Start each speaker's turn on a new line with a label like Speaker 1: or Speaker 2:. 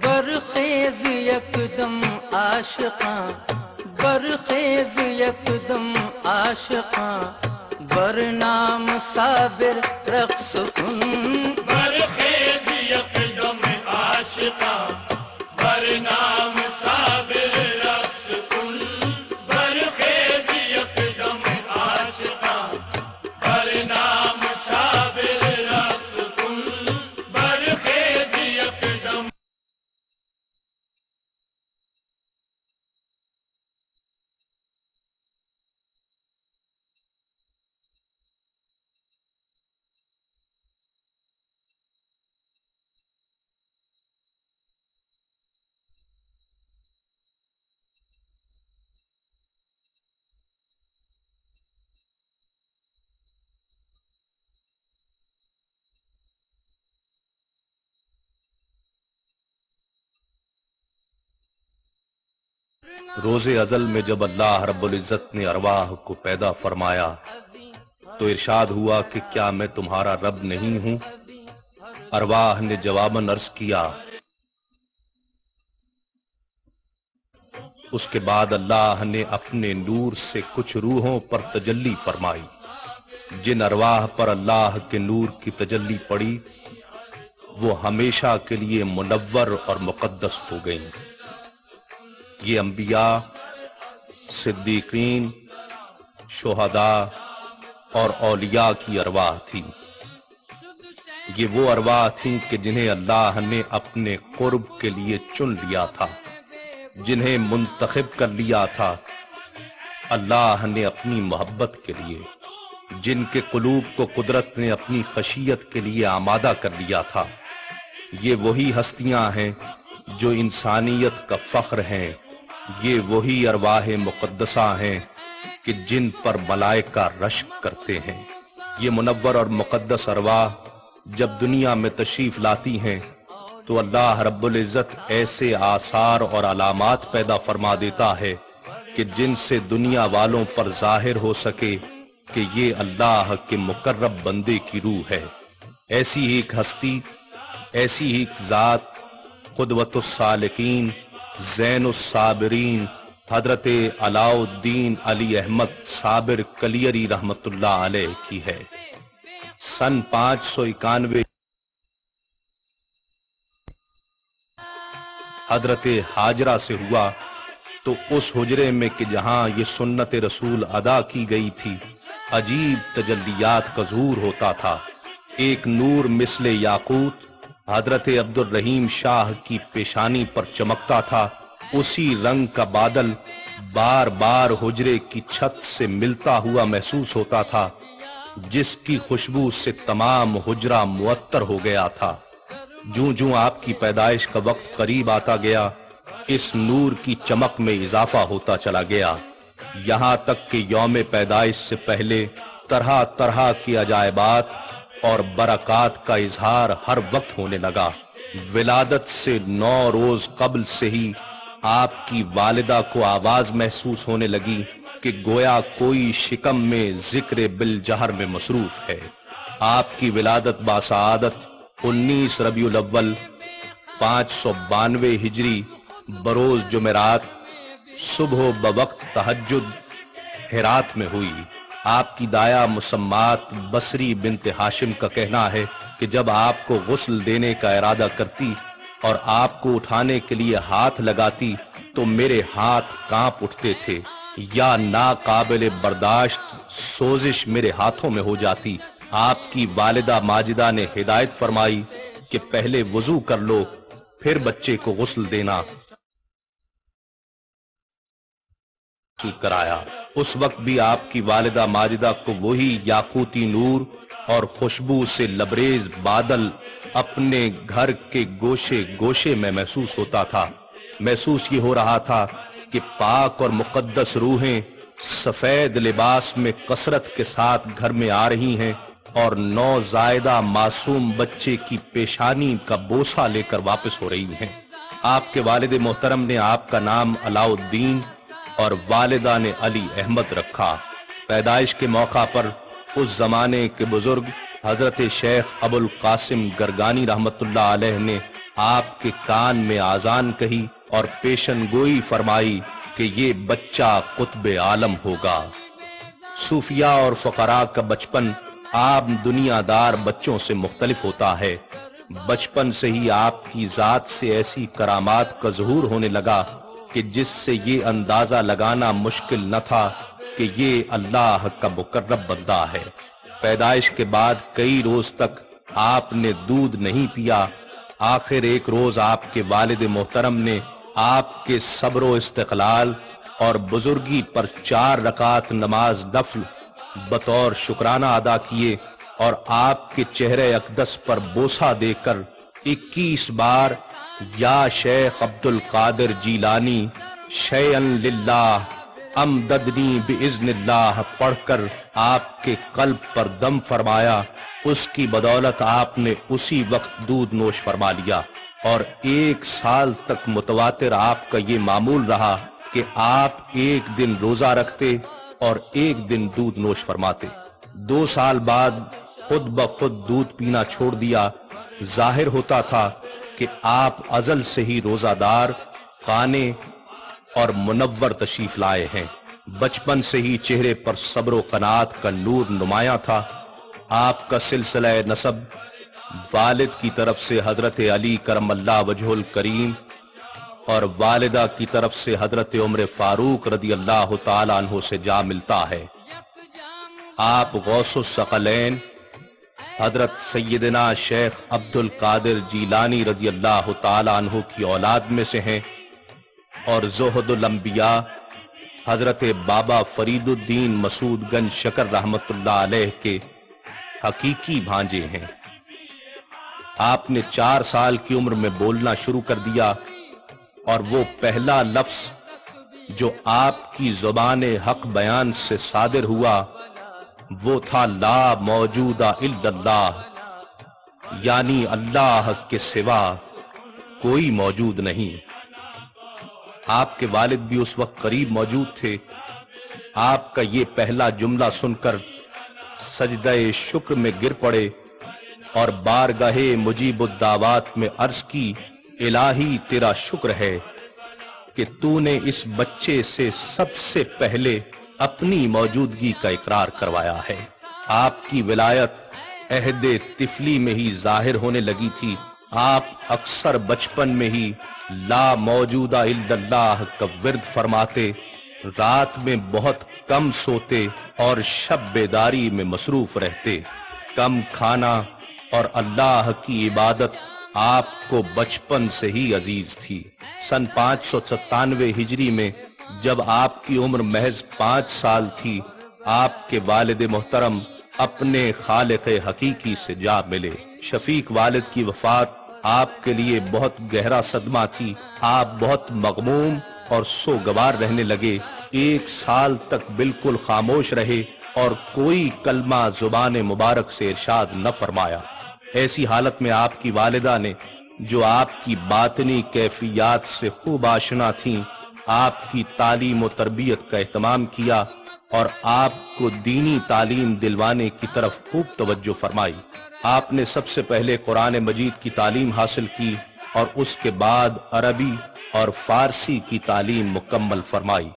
Speaker 1: برخیز یکدم عاشقاں، برخیز یکدم عاشقاں، برنام صابر رقص کن،
Speaker 2: برخیز یکدم عاشقاں، برنام صابر رقص کن، برخیز یکدم عاشقاں، برنام صابر رقص کن، برخیز یکدم.
Speaker 3: روز ازل میں جب اللہ رب العزت نے ارواح کو پیدا فرمایا تو ارشاد ہوا کہ کیا میں تمہارا رب نہیں ہوں؟ ارواح نے جواباً عرض کیا. اس کے بعد اللہ نے اپنے نور سے کچھ روحوں پر تجلی فرمائی. جن ارواح پر اللہ کے نور کی تجلی پڑی وہ ہمیشہ کے لیے منور اور مقدس ہو گئیں. یہ انبیاء، صدیقین، شہداء اور اولیاء کی ارواح تھی. یہ وہ ارواح تھیں کہ جنہیں اللہ نے اپنے قرب کے لیے چن لیا تھا، جنہیں منتخب کر لیا تھا اللہ نے اپنی محبت کے لیے، جن کے قلوب کو قدرت نے اپنی خشیت کے لیے آمادہ کر لیا تھا. یہ وہی ہستیاں ہیں جو انسانیت کا فخر ہیں. یہ وہی ارواح مقدسہ ہیں کہ جن پر ملائکہ رشک کرتے ہیں. یہ منور اور مقدس ارواح جب دنیا میں تشریف لاتی ہیں تو اللہ رب العزت ایسے آثار اور علامات پیدا فرما دیتا ہے کہ جن سے دنیا والوں پر ظاہر ہو سکے کہ یہ اللہ کے مقرب بندے کی روح ہے. ایسی ہی ایک ہستی، ایسی ہی ایک ذات قدوۃ السالکین، زین الصابرین حضرت علاء الدین علی احمد صابر کلیری رحمت اللہ علیہ کی ہے. سن 591 حضرت ہاجرہ سے ہوا تو اس حجرے میں کہ جہاں یہ سنت رسول ادا کی گئی تھی عجیب تجلیات کا ظہور ہوتا تھا. ایک نور مثل یاقوت حضرت عبد الرحیم شاہ کی پیشانی پر چمکتا تھا. اسی رنگ کا بادل بار بار حجرے کی چھت سے ملتا ہوا محسوس ہوتا تھا، جس کی خوشبو سے تمام حجرہ معطر ہو گیا تھا. جوں جوں آپ کی پیدائش کا وقت قریب آتا گیا اس نور کی چمک میں اضافہ ہوتا چلا گیا، یہاں تک کہ یوم پیدائش سے پہلے طرح طرح کی عجائبات اور برکات کا اظہار ہر وقت ہونے لگا. ولادت سے 9 روز قبل سے ہی آپ کی والدہ کو آواز محسوس ہونے لگی کہ گویا کوئی شکم میں ذکر بالجہر میں مصروف ہے. آپ کی ولادت باسعادت 19 ربیع الاول 592 ہجری بروز جمعرات صبح و بوقت تہجد ہرات میں ہوئی. آپ کی دایا مسمات بصری بنت ہاشم کا کہنا ہے کہ جب آپ کو غسل دینے کا ارادہ کرتی اور آپ کو اٹھانے کے لیے ہاتھ لگاتی تو میرے ہاتھ کانپ اٹھتے تھے یا ناقابل برداشت سوزش میرے ہاتھوں میں ہو جاتی. آپ کی والدہ ماجدہ نے ہدایت فرمائی کہ پہلے وضو کر لو پھر بچے کو غسل دینا کرایا. اس وقت بھی آپ کی والدہ ماجدہ کو وہی یاقوتی نور اور خوشبو سے لبریز بادل اپنے گھر کے گوشے گوشے میں محسوس ہوتا تھا. محسوس یہ ہو رہا تھا کہ پاک اور مقدس روحیں سفید لباس میں کثرت کے ساتھ گھر میں آ رہی ہیں اور نوزائیدہ معصوم بچے کی پیشانی کا بوسہ لے کر واپس ہو رہی ہیں. آپ کے والد محترم نے آپ کا نام علاء الدین اور والدہ نے علی احمد رکھا. پیدائش کے موقع پر اس زمانے کے بزرگ حضرت شیخ ابو القاسم گرگانی رحمت اللہ علیہ نے آپ کے کان میں آذان کہی اور پیشن گوئی فرمائی کہ یہ بچہ قطب عالم ہوگا۔ صوفیاء اور فقراء کا بچپن عام دنیا دار بچوں سے مختلف ہوتا ہے۔ بچپن سے ہی آپ کی ذات سے ایسی کرامات کا ظہور ہونے لگا کہ جس سے یہ اندازہ لگانا مشکل نہ تھا کہ یہ اللہ کا مقرب بندہ ہے۔ پیدائش کے بعد کئی روز تک آپ نے دودھ نہیں پیا۔ آخر ایک روز آپ کے والد محترم نے آپ کے صبر و استقلال اور بزرگی پر 4 رکعت نماز نفل بطور شکرانہ ادا کیے اور آپ کے چہرے اقدس پر بوسہ دے کر 21 بار یا شیخ عبد القادر جیلانی شیئن للہ امددنی باذن اللہ پڑھ کر آپ کے قلب پر دم فرمایا۔ اس کی بدولت آپ نے اسی وقت دودھ نوش فرما لیا اور 1 سال تک متواتر آپ کا یہ معمول رہا کہ آپ ایک دن روزہ رکھتے اور ایک دن دودھ نوش فرماتے۔ 2 سال بعد خود بخود دودھ پینا چھوڑ دیا۔ ظاہر ہوتا تھا کہ آپ ازل سے ہی روزہ دار، قانے اور منور تشریف لائے ہیں۔ بچپن سے ہی چہرے پر صبر و قناعت کا نور نمایاں تھا۔ آپ کا سلسلہ نسب والد کی طرف سے حضرت علی کرم اللہ وجہ الکریم اور والدہ کی طرف سے حضرت عمر فاروق رضی اللہ تعالیٰ عنہ سے جا ملتا ہے۔ آپ غوث الثقلین حضرت سیدنا شیخ عبد القادر جیلانی رضی اللہ تعالیٰ عنہ کی اولاد میں سے ہیں اور زہد الانبیاء حضرت بابا فرید الدین مسعود گنج شکر رحمت اللہ علیہ کے حقیقی بھانجے ہیں۔ آپ نے 4 سال کی عمر میں بولنا شروع کر دیا اور وہ پہلا لفظ جو آپ کی زبان حق بیان سے صادر ہوا وہ تھا لا موجود الا اللہ، یعنی اللہ کے سوا کوئی موجود نہیں۔ آپ کے والد بھی اس وقت قریب موجود تھے۔ آپ کا یہ پہلا جملہ سن کر سجدہ شکر میں گر پڑے اور بارگاہ مجیب الدعوات میں عرض کی الہی تیرا شکر ہے کہ تو نے اس بچے سے سب سے پہلے اپنی موجودگی کا اقرار کروایا ہے۔ آپ کی ولایت عہد طفلی میں ہی ظاہر ہونے لگی تھی۔ آپ اکثر بچپن میں ہی لا موجود الا اللہ کا ورد فرماتے، رات میں بہت کم سوتے اور شب بیداری میں مصروف رہتے۔ کم کھانا اور اللہ کی عبادت آپ کو بچپن سے ہی عزیز تھی۔ سن 597 ہجری میں جب آپ کی عمر محض 5 سال تھی، آپ کے والد محترم اپنے خالق حقیقی سے جا ملے۔ شفیق والد کی وفات آپ کے لیے بہت گہرا صدمہ تھی۔ آپ بہت مغموم اور سوگوار رہنے لگے۔ 1 سال تک بالکل خاموش رہے اور کوئی کلمہ زبان مبارک سے ارشاد نہ فرمایا۔ ایسی حالت میں آپ کی والدہ نے، جو آپ کی باطنی کیفیات سے خوب آشنا تھیں، آپ کی تعلیم و تربیت کا اہتمام کیا اور آپ کو دینی تعلیم دلوانے کی طرف خوب توجہ فرمائی۔ آپ نے سب سے پہلے قرآن مجید کی تعلیم حاصل کی اور اس کے بعد عربی اور فارسی کی تعلیم مکمل فرمائی۔